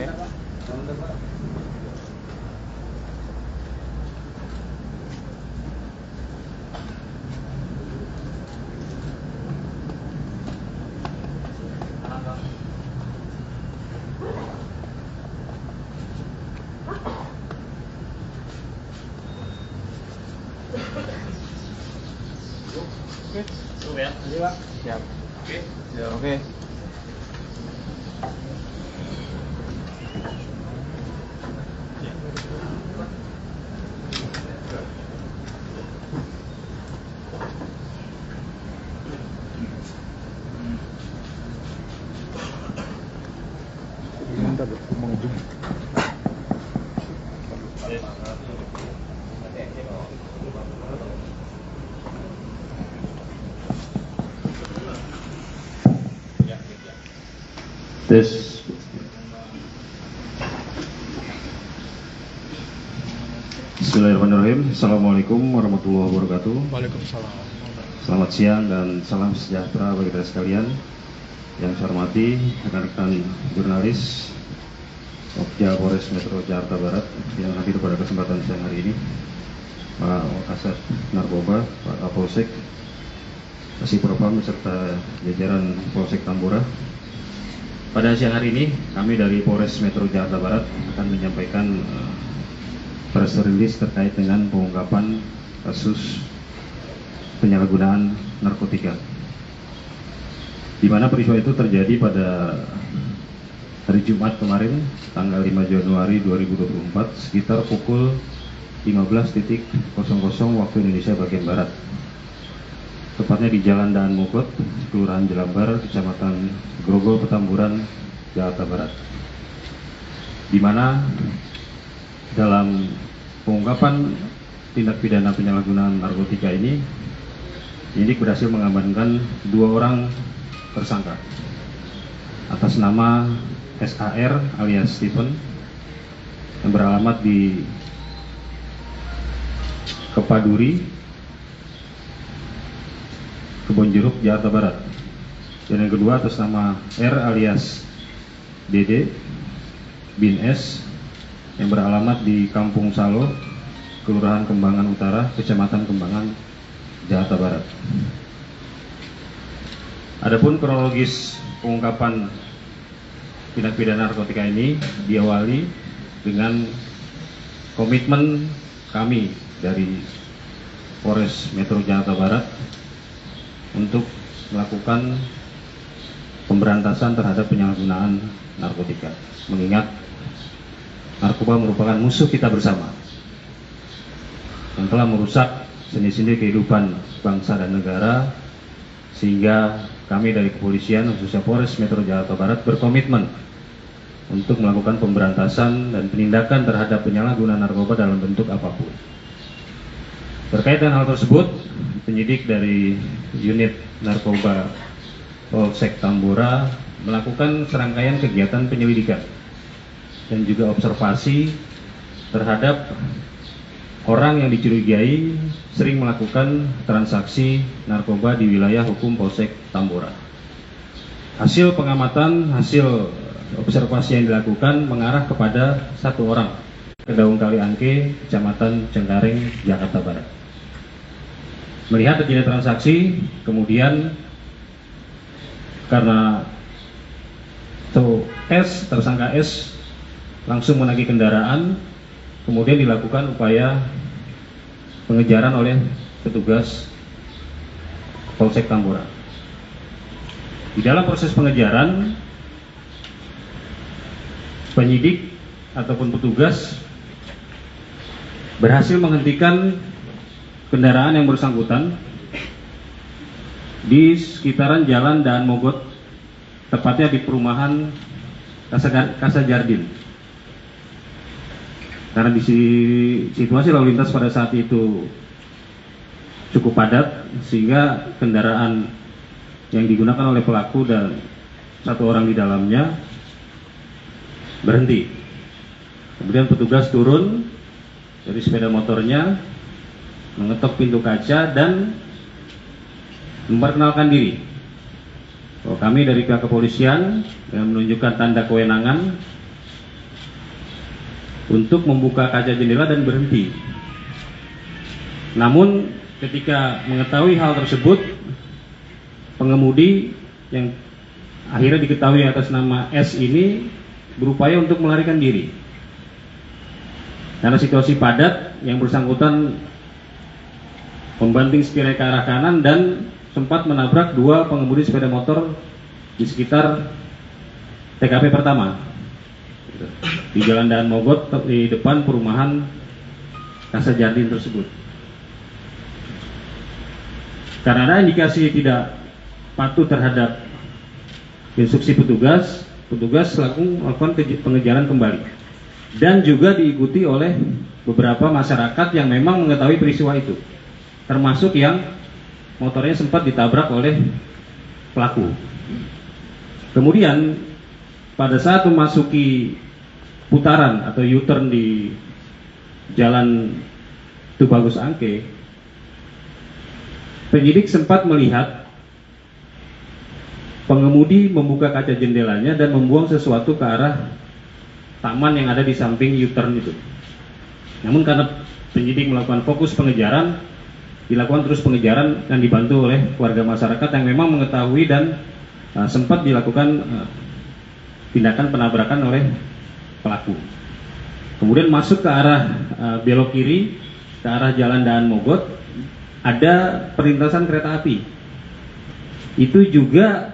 Oke. Oke, ya. Ini Pak. Siap. Oke. Ya, oke. Bentar, mau ngejum. Tes. Bismillahirrahmanirrahim. Assalamualaikum warahmatullahi wabarakatuh. Waalaikumsalam. Selamat siang dan salam sejahtera bagi kita sekalian. Yang saya hormati rekan-rekan jurnalis Okja Polres Metro Jakarta Barat yang hadir pada kesempatan siang hari ini, Pak Kasat Narkoba, Pak Kapolsek, Kasipropam beserta jajaran Polsek Tambora. Pada siang hari ini, kami dari Polres Metro Jakarta Barat akan menyampaikan press release terkait dengan pengungkapan kasus penyalahgunaan narkotika, di mana peristiwa itu terjadi pada hari Jumat kemarin, tanggal 5 Januari 2024, sekitar pukul 15.00 waktu Indonesia bagian Barat. Tepatnya di Jalan Daan Mogot, Kelurahan Jelambar, Kecamatan Grogol, Petamburan, Jakarta Barat. Di mana dalam pengungkapan tindak pidana penyalahgunaan narkotika ini, penyidik berhasil mengamankan 2 orang tersangka atas nama SAR alias Stephen yang beralamat di Kepaduri, Kebonjeruk, Jakarta Barat. Dan yang kedua atas nama R alias Dede bin S yang beralamat di Kampung Salo, Kelurahan Kembangan Utara, Kecamatan Kembangan, Jakarta Barat. Adapun kronologis pengungkapan tindak pidana narkotika ini diawali dengan komitmen kami dari Polres Metro Jakarta Barat untuk melakukan pemberantasan terhadap penyalahgunaan narkotika, mengingat narkoba merupakan musuh kita bersama yang telah merusak sendi-sendi kehidupan bangsa dan negara, sehingga kami dari kepolisian khususnya Polres Metro Jakarta Barat berkomitmen untuk melakukan pemberantasan dan penindakan terhadap penyalahgunaan narkoba dalam bentuk apapun. Terkait dengan hal tersebut, penyidik dari unit narkoba Polsek Tambora melakukan serangkaian kegiatan penyelidikan dan juga observasi terhadap orang yang dicurigai sering melakukan transaksi narkoba di wilayah hukum Polsek Tambora. Hasil pengamatan, hasil observasi yang dilakukan mengarah kepada 1 orang, Kedaung Kali Angke, Kecamatan Cengkareng, Jakarta Barat. Melihat terjadi transaksi, kemudian karena tersangka S langsung menagih kendaraan, kemudian dilakukan upaya pengejaran oleh petugas Polsek Tambora. Di dalam proses pengejaran, penyidik ataupun petugas berhasil menghentikan kendaraan yang bersangkutan di sekitaran Jalan Daan Mogot, tepatnya di perumahan Casa Jardin. Karena di situasi lalu lintas pada saat itu cukup padat, sehingga kendaraan yang digunakan oleh pelaku dan 1 orang di dalamnya berhenti. Kemudian petugas turun dari sepeda motornya, mengetok pintu kaca dan memperkenalkan diri bahwa kami dari pihak kepolisian dengan menunjukkan tanda kewenangan untuk membuka kaca jendela dan berhenti. Namun ketika mengetahui hal tersebut, pengemudi yang akhirnya diketahui atas nama S ini berupaya untuk melarikan diri. Karena situasi padat, yang bersangkutan membanting setirnya ke arah kanan dan sempat menabrak dua pengemudi sepeda motor di sekitar TKP pertama di Jalan Daan Mogot di depan perumahan Casa Jardin tersebut. Karena ada indikasi tidak patuh terhadap instruksi petugas melakukan pengejaran kembali. Dan juga diikuti oleh beberapa masyarakat yang memang mengetahui peristiwa itu, termasuk yang motornya sempat ditabrak oleh pelaku. Kemudian pada saat memasuki putaran atau U-turn di Jalan Tubagus Angke, penyidik sempat melihat pengemudi membuka kaca jendelanya dan membuang sesuatu ke arah taman yang ada di samping U-turn itu. Namun karena penyidik melakukan fokus pengejaran, dilakukan terus pengejaran dan dibantu oleh warga masyarakat yang memang mengetahui dan sempat dilakukan tindakan penabrakan oleh pelaku. Kemudian masuk ke arah belok kiri ke arah Jalan Daan Mogot, ada perlintasan kereta api. Itu juga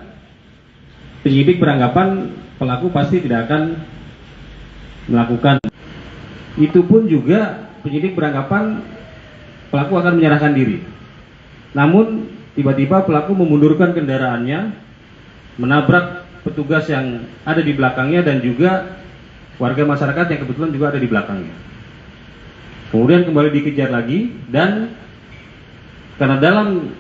penyidik beranggapan pelaku pasti tidak akan melakukan. Itu pun juga penyidik beranggapan pelaku akan menyerahkan diri. Namun tiba-tiba pelaku memundurkan kendaraannya, menabrak petugas yang ada di belakangnya dan juga warga masyarakat yang kebetulan juga ada di belakangnya. Kemudian kembali dikejar lagi, dan karena dalam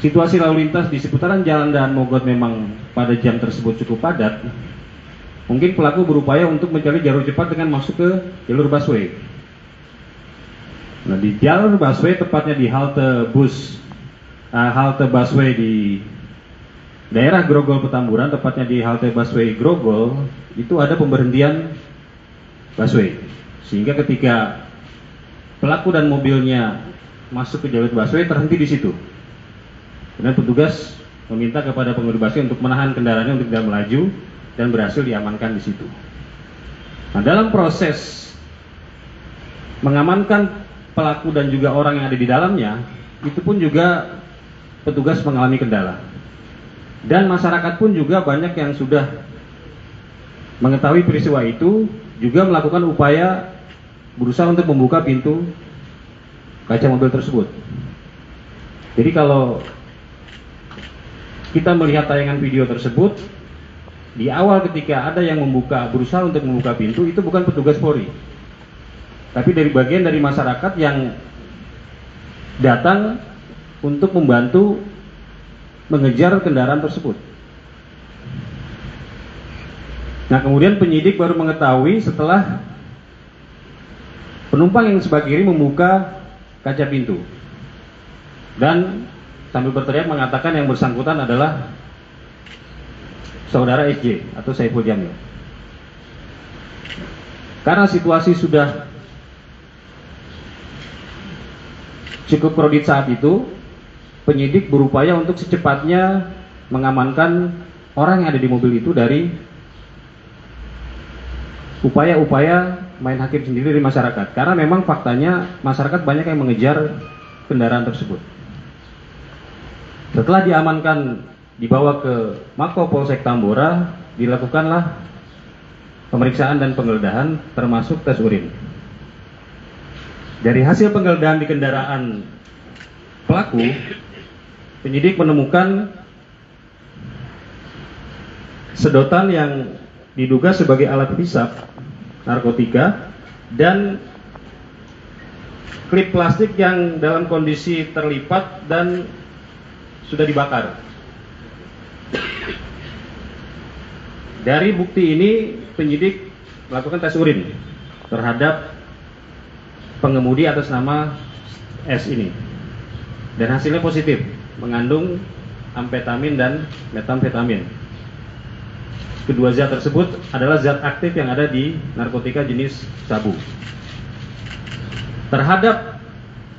situasi lalu lintas di seputaran Jalan Daan Mogot memang pada jam tersebut cukup padat, mungkin pelaku berupaya untuk mencari jalur cepat dengan masuk ke jalur busway. Nah, di jalur busway, tepatnya di halte busway di daerah Grogol Petamburan, tepatnya di halte busway Grogol, itu ada pemberhentian busway. Sehingga ketika pelaku dan mobilnya masuk ke jalur busway, terhenti di situ. Kemudian petugas meminta kepada pengemudi busway untuk menahan kendaraannya untuk tidak melaju, dan berhasil diamankan di situ. Nah, dalam proses mengamankan pelaku dan juga orang yang ada di dalamnya, itu pun juga petugas mengalami kendala. Dan masyarakat pun juga banyak yang sudah mengetahui peristiwa itu, juga melakukan upaya berusaha untuk membuka pintu kaca mobil tersebut. Jadi kalau kita melihat tayangan video tersebut, di awal ketika ada yang berusaha untuk membuka pintu, itu bukan petugas Polri, tapi dari bagian dari masyarakat yang datang untuk membantu mengejar kendaraan tersebut. Nah, kemudian penyidik baru mengetahui setelah penumpang yang sebelah kiri membuka kaca pintu dan sambil berteriak mengatakan yang bersangkutan adalah saudara SJ atau Saiful Jamil. Karena situasi sudah cukup kredit saat itu, penyidik berupaya untuk secepatnya mengamankan orang yang ada di mobil itu dari upaya-upaya main hakim sendiri dari masyarakat. Karena memang faktanya masyarakat banyak yang mengejar kendaraan tersebut. Setelah diamankan, dibawa ke Mako Polsek Tambora, dilakukanlah pemeriksaan dan penggeledahan termasuk tes urin. Dari hasil penggeledahan di kendaraan pelaku, penyidik menemukan sedotan yang diduga sebagai alat hisap narkotika dan klip plastik yang dalam kondisi terlipat dan sudah dibakar. Dari bukti ini, penyidik melakukan tes urin terhadap pengemudi atas nama S ini, dan hasilnya positif, mengandung amfetamin dan metamfetamin. kedua zat tersebut adalah zat aktif yang ada di narkotika jenis sabu. Terhadap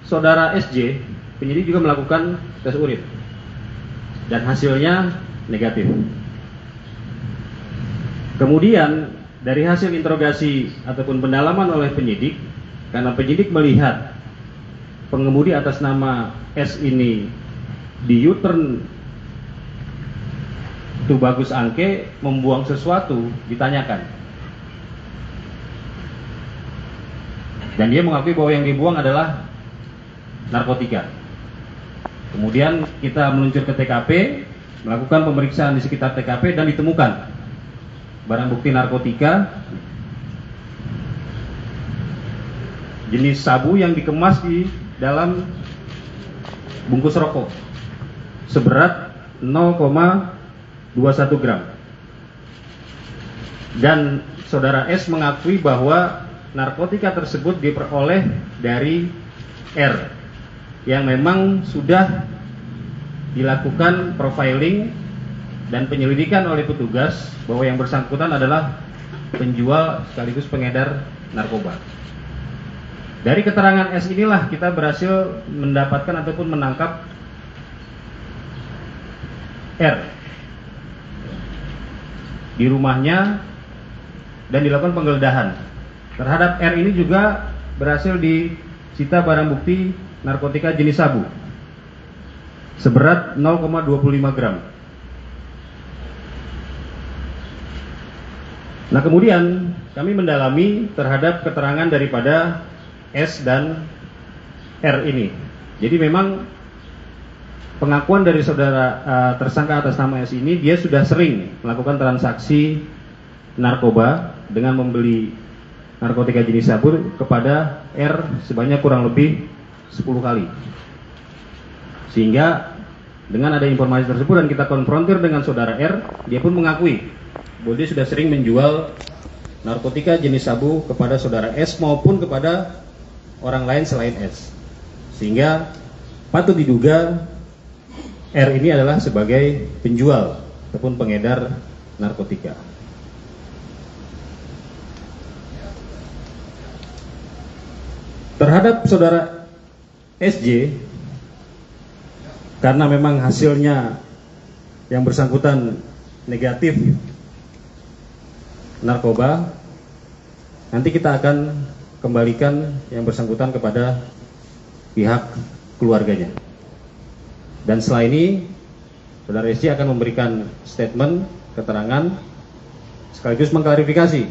saudara SJ, penyidik juga melakukan tes urin dan hasilnya negatif. Kemudian dari hasil interogasi ataupun pendalaman oleh penyidik, karena penyidik melihat pengemudi atas nama S ini di U-turn Tubagus Angke membuang sesuatu, ditanyakan. Dan dia mengakui bahwa yang dibuang adalah narkotika. Kemudian kita meluncur ke TKP, melakukan pemeriksaan di sekitar TKP dan ditemukan barang bukti narkotika jenis sabu yang dikemas di dalam bungkus rokok seberat 0,21 gram. Dan saudara S mengakui bahwa narkotika tersebut diperoleh dari R yang memang sudah dilakukan profiling dan penyelidikan oleh petugas bahwa yang bersangkutan adalah penjual sekaligus pengedar narkoba. Dari keterangan S inilah kita berhasil mendapatkan ataupun menangkap R di rumahnya dan dilakukan penggeledahan. Terhadap R ini juga berhasil disita barang bukti narkotika jenis sabu seberat 0,25 gram. Nah, kemudian kami mendalami terhadap keterangan daripada S dan R ini. Jadi memang pengakuan dari saudara tersangka atas nama S ini, dia sudah sering melakukan transaksi narkoba dengan membeli narkotika jenis sabu kepada R sebanyak kurang lebih 10 kali. Sehingga dengan ada informasi tersebut dan kita konfrontir dengan saudara R, dia pun mengakui bahwa dia sudah sering menjual narkotika jenis sabu kepada saudara S maupun kepada orang lain selain S. Sehingga patut diduga R ini adalah sebagai penjual ataupun pengedar narkotika. Terhadap saudara SJ, karena memang hasilnya yang bersangkutan negatif narkoba, nanti kita akan kembalikan yang bersangkutan kepada pihak keluarganya. Dan setelah ini saudara SJ akan memberikan statement, keterangan sekaligus mengklarifikasi